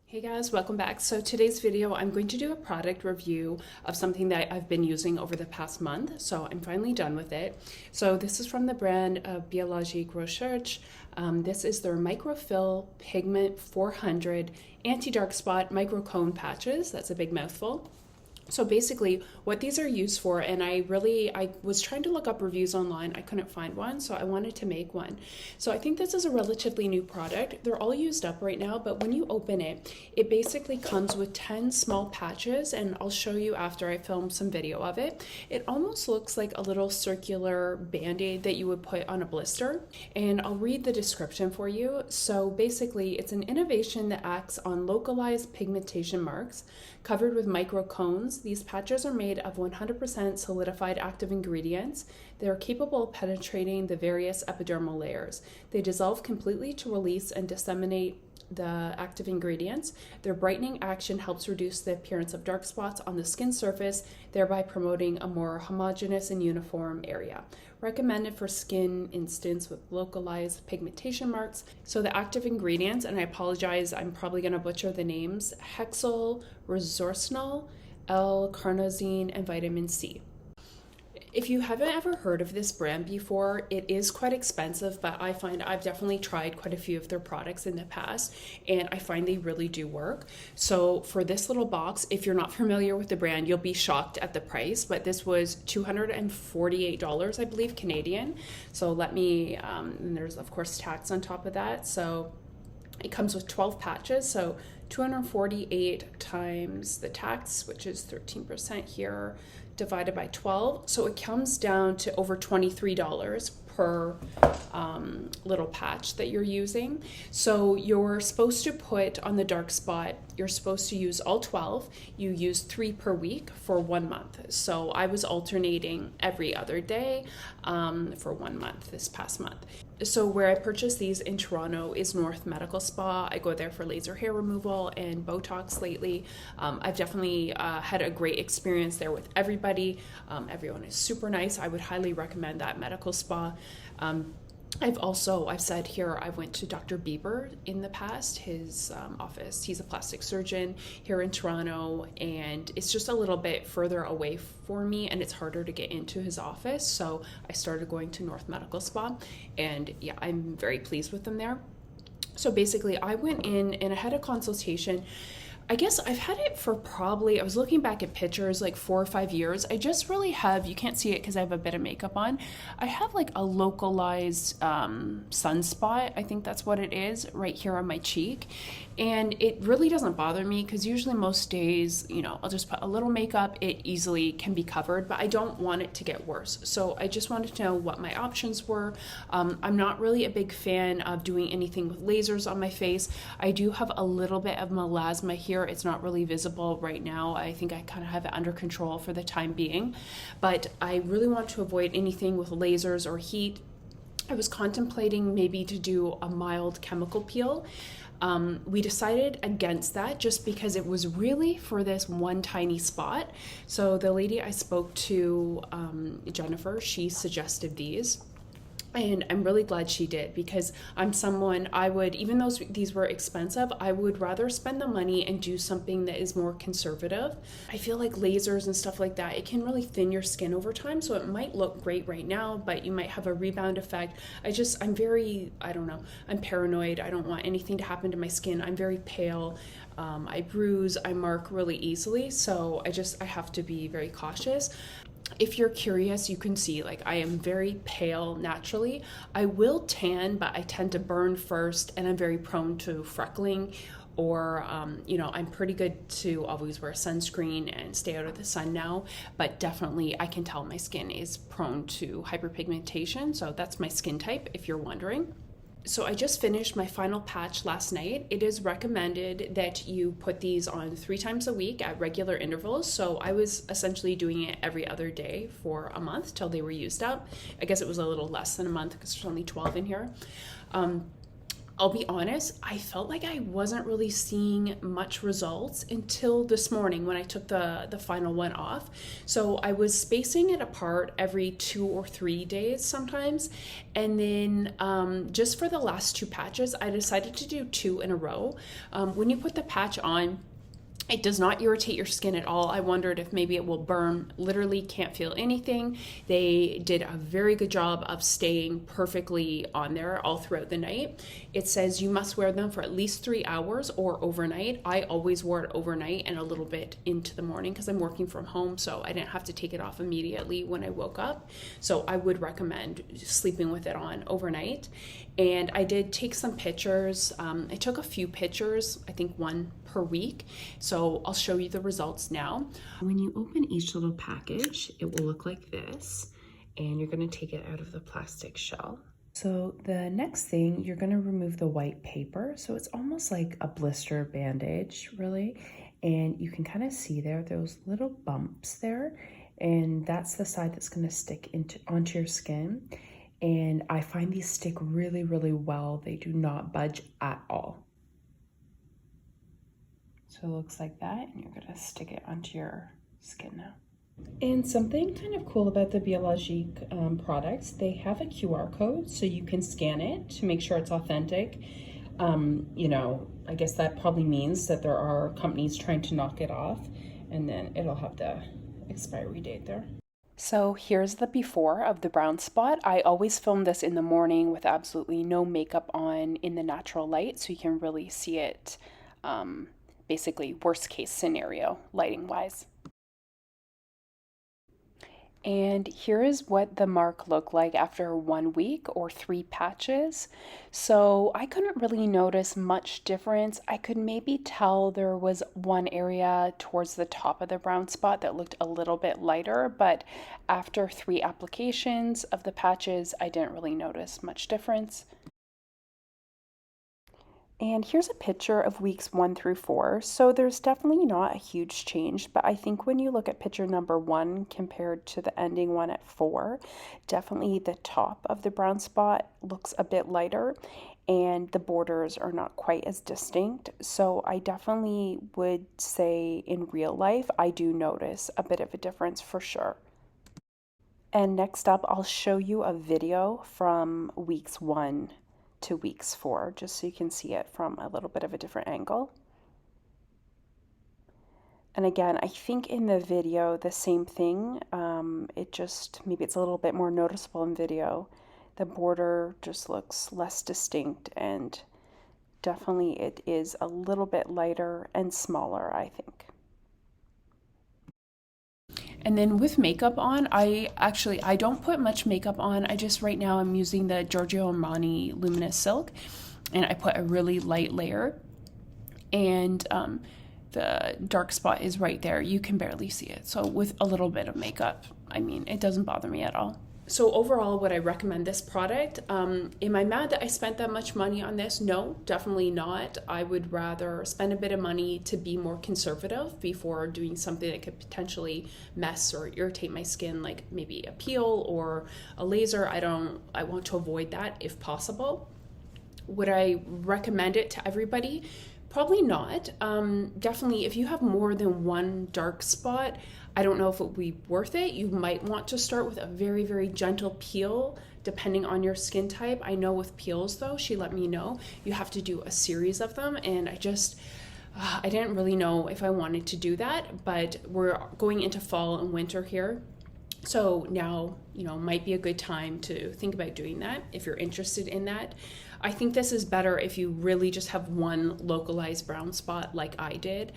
Hey guys, welcome back. So today's video, I'm going to do a product review of something that I've been using over the past month. So I'm finally done with it. So this is from the brand BIOLOGIQUE Recherche. This is their Microfill Pigment 400 Anti-Dark Spot Micro Cone Patches. That's a big mouthful. So basically what these are used for, and I was trying to look up reviews online, I couldn't find one, so I wanted to make one. So I think this is a relatively new product. They're all used up right now, but when you open it, it basically comes with 10 small patches, and I'll show you after I film some video of it. It almost looks like a little circular band-aid that you would put on a blister, and I'll read the description for you. So basically, it's an innovation that acts on localized pigmentation marks covered with micro cones. These patches are made of 100% solidified active ingredients. They are capable of penetrating the various epidermal layers. They dissolve completely to release and disseminate the active ingredients. Their brightening action helps reduce the appearance of dark spots on the skin surface, thereby promoting a more homogeneous and uniform area. Recommended for skin instance with localized pigmentation marks. So the active ingredients, and I apologize, I'm probably going to butcher the names: hexyl, resorcinol, L-carnosine, and vitamin C. If you haven't ever heard of this brand before, it is quite expensive, but I find I've definitely tried quite a few of their products in the past, and I find they really do work. So for this little box, if you're not familiar with the brand, you'll be shocked at the price, but this was $248, I believe, Canadian. So and there's of course tax on top of that. So it comes with 12 patches, so 248 times the tax, which is 13% here, divided by 12. So it comes down to over $23 per little patch that you're using. So you're supposed to put on the dark spot, you're supposed to use all 12. You use 3 per week for 1 month. So I was alternating every other day for 1 month this past month. So where I purchased these in Toronto is North Medical Spa. I go there for laser hair removal and Botox lately. I've definitely had a great experience there with everybody. Everyone is super nice. I would highly recommend that medical spa. I've said here, I went to Dr. Bieber in the past, his office. He's a plastic surgeon here in Toronto, and it's just a little bit further away for me, and it's harder to get into his office. So I started going to North Medical Spa, and yeah, I'm very pleased with them there. So basically, I went in and I had a consultation. I guess I've had it for probably, I was looking back at pictures, like 4 or 5 years. I just really have, you can't see it because I have a bit of makeup on. I have like a localized sunspot, I think that's what it is, right here on my cheek. And it really doesn't bother me because usually most days, I'll just put a little makeup, it easily can be covered, but I don't want it to get worse. So I just wanted to know what my options were. I'm not really a big fan of doing anything with lasers on my face. I do have a little bit of melasma here. It's not really visible right now. I think I kind of have it under control for the time being, but I really want to avoid anything with lasers or heat. I was contemplating maybe to do a mild chemical peel. We decided against that just because it was really for this one tiny spot. So the lady I spoke to, Jennifer, she suggested these. And I'm really glad she did, because I'm someone, even though these were expensive, I would rather spend the money and do something that is more conservative. I feel like lasers and stuff like that, it can really thin your skin over time. So it might look great right now, but you might have a rebound effect. I'm paranoid. I don't want anything to happen to my skin. I'm very pale. I bruise, I mark really easily. So I have to be very cautious. If you're curious, you can see I am very pale naturally. I will tan, but I tend to burn first, and I'm very prone to freckling, or I'm pretty good to always wear sunscreen and stay out of the sun now, but definitely I can tell my skin is prone to hyperpigmentation. So that's my skin type, if you're wondering. So I just finished my final patch last night. It is recommended that you put these on 3 times a week at regular intervals. So I was essentially doing it every other day for a month till they were used up. I guess it was a little less than a month because there's only 12 in here. I'll be honest, I felt like I wasn't really seeing much results until this morning when I took the final one off. So I was spacing it apart every 2 or 3 days sometimes. And then just for the last 2 patches, I decided to do 2 in a row. When you put the patch on, it does not irritate your skin at all. I wondered if maybe it will burn. Literally can't feel anything. They did a very good job of staying perfectly on there all throughout the night. It says you must wear them for at least 3 hours or overnight. I always wore it overnight and a little bit into the morning because I'm working from home, so I didn't have to take it off immediately when I woke up. So I would recommend sleeping with it on overnight. And I did take some pictures. I took a few pictures, I think 1 per week. So I'll show you the results now. When you open each little package, it will look like this, and you're gonna take it out of the plastic shell. So the next thing, you're gonna remove the white paper. So it's almost like a blister bandage, really. And you can kind of see those little bumps there. And that's the side that's gonna stick onto your skin. And I find these stick really, really well. They do not budge at all. So it looks like that, and you're gonna stick it onto your skin now. And something kind of cool about the BIOLOGIQUE products, they have a QR code so you can scan it to make sure it's authentic. You know, I guess that probably means that there are companies trying to knock it off, and then it'll have the expiry date there. So here's the before of the brown spot. I always film this in the morning with absolutely no makeup on in the natural light, so you can really see it, basically worst case scenario lighting wise. And here is what the mark looked like after 1 week or 3 patches. So I couldn't really notice much difference. I could maybe tell there was one area towards the top of the brown spot that looked a little bit lighter, but after 3 applications of the patches, I didn't really notice much difference. And here's a picture of weeks 1 through 4. So there's definitely not a huge change, but I think when you look at picture number 1 compared to the ending one at 4, definitely the top of the brown spot looks a bit lighter and the borders are not quite as distinct. So I definitely would say in real life, I do notice a bit of a difference for sure. And next up, I'll show you a video from weeks 1 to weeks 4, just so you can see it from a little bit of a different angle. And again, I think in the video, the same thing, maybe it's a little bit more noticeable in video. The border just looks less distinct, and definitely it is a little bit lighter and smaller, I think. And then with makeup on, I don't put much makeup on. Right now I'm using the Giorgio Armani Luminous Silk, and I put a really light layer, and the dark spot is right there. You can barely see it. So with a little bit of makeup, I mean, it doesn't bother me at all. So overall, would I recommend this product? Am I mad that I spent that much money on this? No, definitely not. I would rather spend a bit of money to be more conservative before doing something that could potentially mess or irritate my skin, like maybe a peel or a laser. I want to avoid that if possible. Would I recommend it to everybody? Probably not. Definitely, if you have more than one dark spot, I don't know if it would be worth it. You might want to start with a very, very gentle peel, depending on your skin type. I know with peels, though, she let me know you have to do a series of them, and I didn't really know if I wanted to do that, but we're going into fall and winter here. So now, might be a good time to think about doing that if you're interested in that. I think this is better if you really just have one localized brown spot like I did.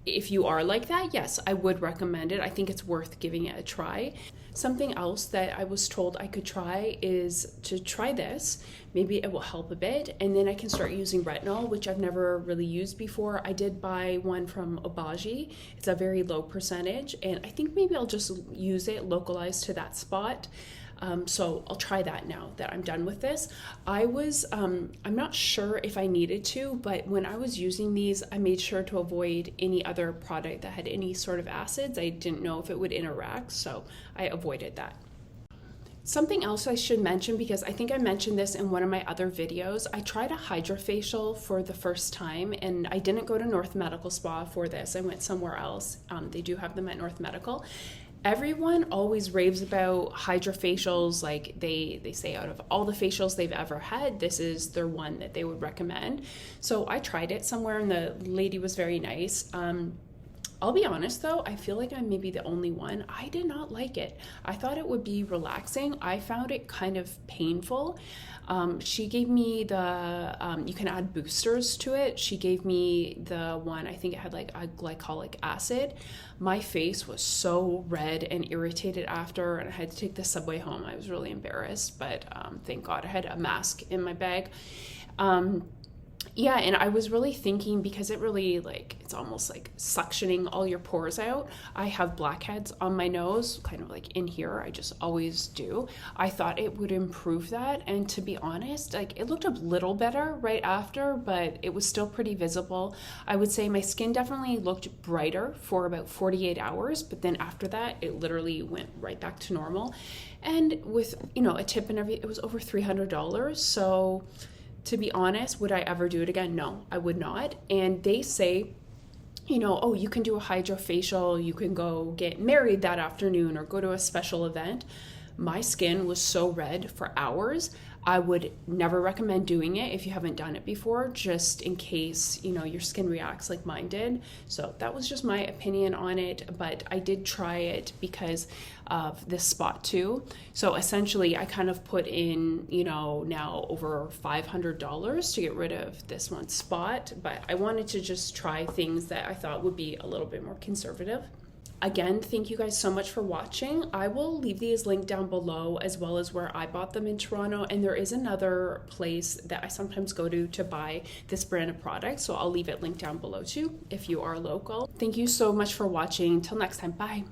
If you are like that, yes, I would recommend it. I think it's worth giving it a try. Something else that I was told I could try is to try this. Maybe it will help a bit, and then I can start using retinol, which I've never really used before. I did buy one from Eadie. It's a very low percentage, and I think maybe I'll just use it localized to that spot. So I'll try that now that I'm done with this. I'm not sure if I needed to, but when I was using these, I made sure to avoid any other product that had any sort of acids. I didn't know if it would interact, so I avoided that. Something else I should mention, because I think I mentioned this in one of my other videos, I tried a Hydrafacial for the first time, and I didn't go to North Medical Spa for this. I went somewhere else. They do have them at North Medical. Everyone always raves about Hydrafacials, like they say out of all the facials they've ever had, this is their one that they would recommend. So I tried it somewhere and the lady was very nice. I'll be honest though, I feel like I'm maybe the only one. I did not like it. I thought it would be relaxing. I found it kind of painful. She gave me the, you can add boosters to it. She gave me the one, I think it had like a glycolic acid. My face was so red and irritated after, and I had to take the subway home. I was really embarrassed, but thank God I had a mask in my bag. Yeah, and I was really thinking, because it really, like, it's almost like suctioning all your pores out. I have blackheads on my nose, kind of like in here. I just always do. I thought it would improve that, and to be honest, like, it looked a little better right after, but it was still pretty visible. I would say my skin definitely looked brighter for about 48 hours, but then after that, it literally went right back to normal. And with, you know, a tip and everything, it was over $300, so... To be honest, would I ever do it again? No, I would not. And they say, you know, oh, you can do a Hydrafacial, you can go get married that afternoon or go to a special event. My skin was so red for hours. I would never recommend doing it if you haven't done it before, just in case, you know, your skin reacts like mine did. So that was just my opinion on it, but I did try it because of this spot too. So essentially I kind of put in, you know, now over $500 to get rid of this one spot, but I wanted to just try things that I thought would be a little bit more conservative. Again, thank you guys so much for watching. I will leave these linked down below, as well as where I bought them in Toronto. And there is another place that I sometimes go to buy this brand of product. So I'll leave it linked down below too, if you are local. Thank you so much for watching. Till next time, bye.